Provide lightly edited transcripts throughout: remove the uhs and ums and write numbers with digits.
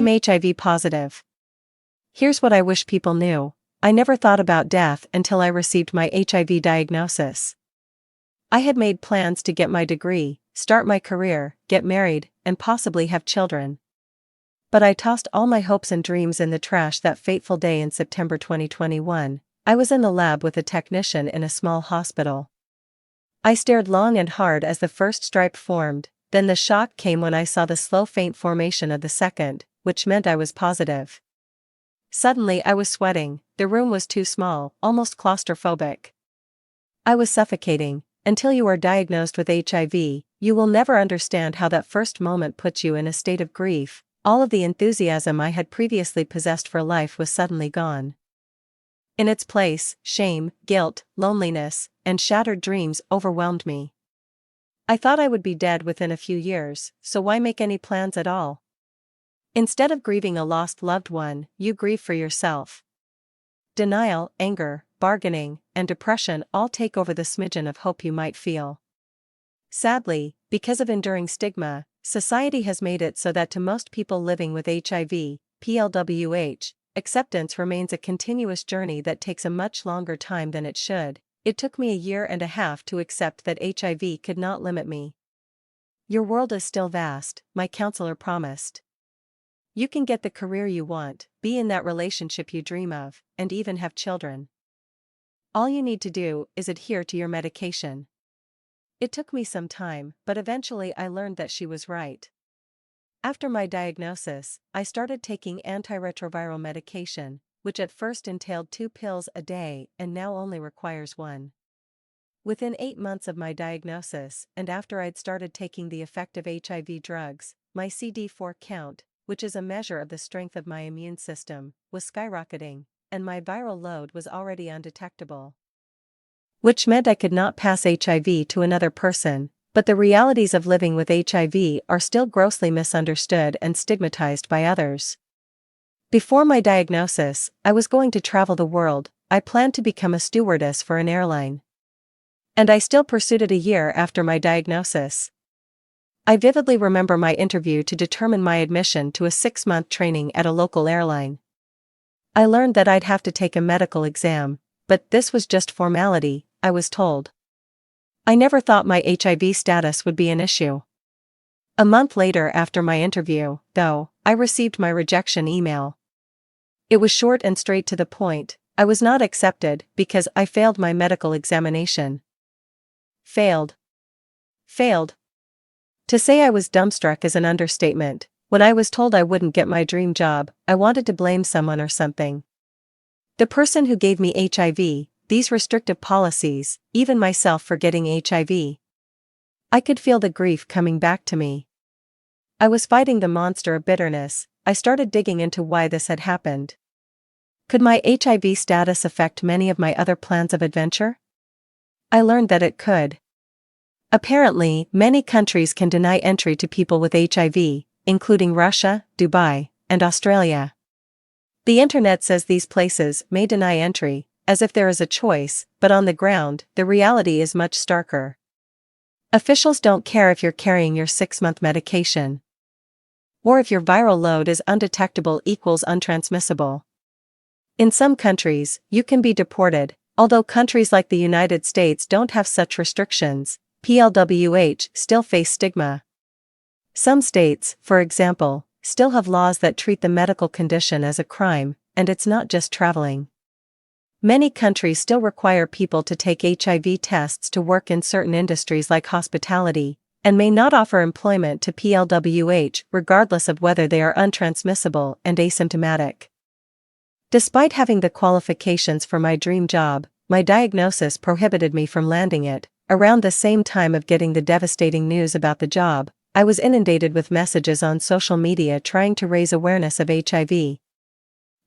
I'm HIV positive. Here's what I wish people knew. I never thought about death until I received my HIV diagnosis. I had made plans to get my degree, start my career, get married, and possibly have children. But I tossed all my hopes and dreams in the trash that fateful day in September 2021. I was in the lab with a technician in a small hospital. I stared long and hard as the first stripe formed, then the shock came when I saw the slow faint formation of the second, which meant I was positive. Suddenly I was sweating, the room was too small, almost claustrophobic. I was suffocating. Until you are diagnosed with HIV, you will never understand how that first moment puts you in a state of grief. All of the enthusiasm I had previously possessed for life was suddenly gone. In its place, shame, guilt, loneliness, and shattered dreams overwhelmed me. I thought I would be dead within a few years, so why make any plans at all? Instead of grieving a lost loved one, you grieve for yourself. Denial, anger, bargaining, and depression all take over the smidgen of hope you might feel. Sadly, because of enduring stigma, society has made it so that to most people living with HIV, PLWH, acceptance remains a continuous journey that takes a much longer time than it should. It took me 1.5 years to accept that HIV could not limit me. Your world is still vast, my counselor promised. You can get the career you want, be in that relationship you dream of, and even have children. All you need to do is adhere to your medication. It took me some time, but eventually I learned that she was right. After my diagnosis, I started taking antiretroviral medication, which at first entailed 2 pills a day and now only requires 1. Within 8 months of my diagnosis, and after I'd started taking the effective HIV drugs, my CD4 count, which is a measure of the strength of my immune system, was skyrocketing, and my viral load was already undetectable. Which meant I could not pass HIV to another person, but the realities of living with HIV are still grossly misunderstood and stigmatized by others. Before my diagnosis, I was going to travel the world. I planned to become a stewardess for an airline. And I still pursued it 1 year after my diagnosis. I vividly remember my interview to determine my admission to a 6-month training at a local airline. I learned that I'd have to take a medical exam, but this was just formality, I was told. I never thought my HIV status would be an issue. A month later after my interview, though, I received my rejection email. It was short and straight to the point. I was not accepted because I failed my medical examination. Failed. To say I was dumbstruck is an understatement. When I was told I wouldn't get my dream job, I wanted to blame someone or something. The person who gave me HIV, these restrictive policies, even myself for getting HIV. I could feel the grief coming back to me. I was fighting the monster of bitterness. I started digging into why this had happened. Could my HIV status affect many of my other plans of adventure? I learned that it could. Apparently, many countries can deny entry to people with HIV, including Russia, Dubai, and Australia. The internet says these places may deny entry, as if there is a choice, but on the ground, the reality is much starker. Officials don't care if you're carrying your 6-month medication, or if your viral load is undetectable equals untransmissible. In some countries, you can be deported, although countries like the United States don't have such restrictions. PLWH still face stigma. Some states, for example, still have laws that treat the medical condition as a crime, and it's not just traveling. Many countries still require people to take HIV tests to work in certain industries like hospitality, and may not offer employment to PLWH regardless of whether they are untransmissible and asymptomatic. Despite having the qualifications for my dream job, my diagnosis prohibited me from landing it. Around the same time of getting the devastating news about the job, I was inundated with messages on social media trying to raise awareness of HIV.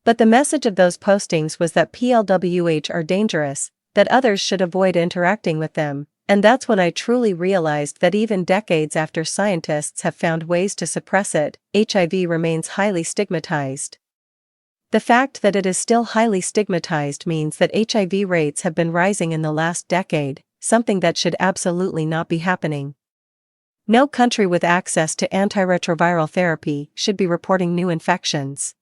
But the message of those postings was that PLWH are dangerous, that others should avoid interacting with them, and that's when I truly realized that even decades after scientists have found ways to suppress it, HIV remains highly stigmatized. The fact that it is still highly stigmatized means that HIV rates have been rising in the last decade, something that should absolutely not be happening. No country with access to antiretroviral therapy should be reporting new infections.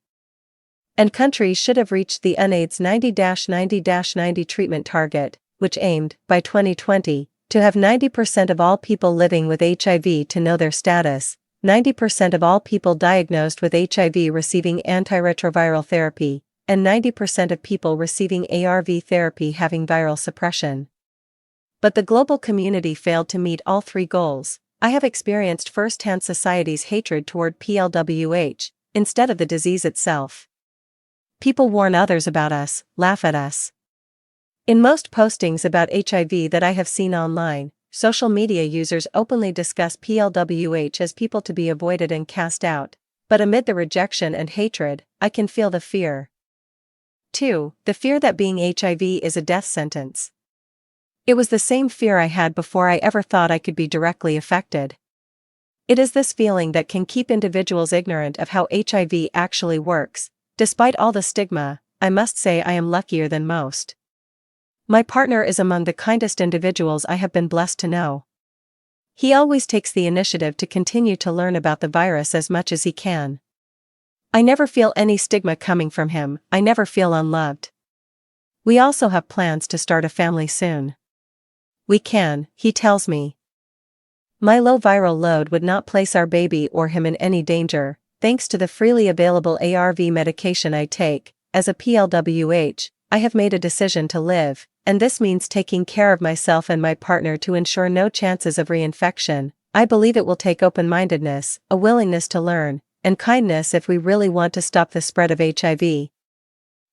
And countries should have reached the UNAIDS 90-90-90 treatment target, which aimed, by 2020, to have 90% of all people living with HIV to know their status, 90% of all people diagnosed with HIV receiving antiretroviral therapy, and 90% of people receiving ARV therapy having viral suppression. But the global community failed to meet all three goals. I have experienced firsthand society's hatred toward PLWH, instead of the disease itself. People warn others about us, laugh at us. In most postings about HIV that I have seen online, social media users openly discuss PLWH as people to be avoided and cast out, but amid the rejection and hatred, I can feel the fear. 2. The fear that being HIV is a death sentence. It was the same fear I had before I ever thought I could be directly affected. It is this feeling that can keep individuals ignorant of how HIV actually works. Despite all the stigma, I must say I am luckier than most. My partner is among the kindest individuals I have been blessed to know. He always takes the initiative to continue to learn about the virus as much as he can. I never feel any stigma coming from him, I never feel unloved. We also have plans to start a family soon. We can, he tells me. My low viral load would not place our baby or him in any danger, thanks to the freely available ARV medication I take. As a PLWH, I have made a decision to live, and this means taking care of myself and my partner to ensure no chances of reinfection. I believe it will take open-mindedness, a willingness to learn, and kindness if we really want to stop the spread of HIV.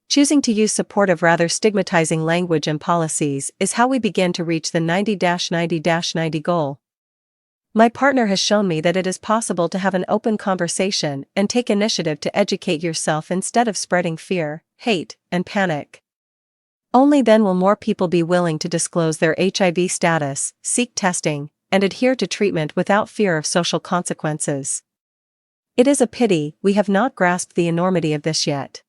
Choosing to use supportive rather stigmatizing language and policies is how we begin to reach the 90-90-90 goal. My partner has shown me that it is possible to have an open conversation and take initiative to educate yourself instead of spreading fear, hate, and panic. Only then will more people be willing to disclose their HIV status, seek testing, and adhere to treatment without fear of social consequences. It is a pity we have not grasped the enormity of this yet.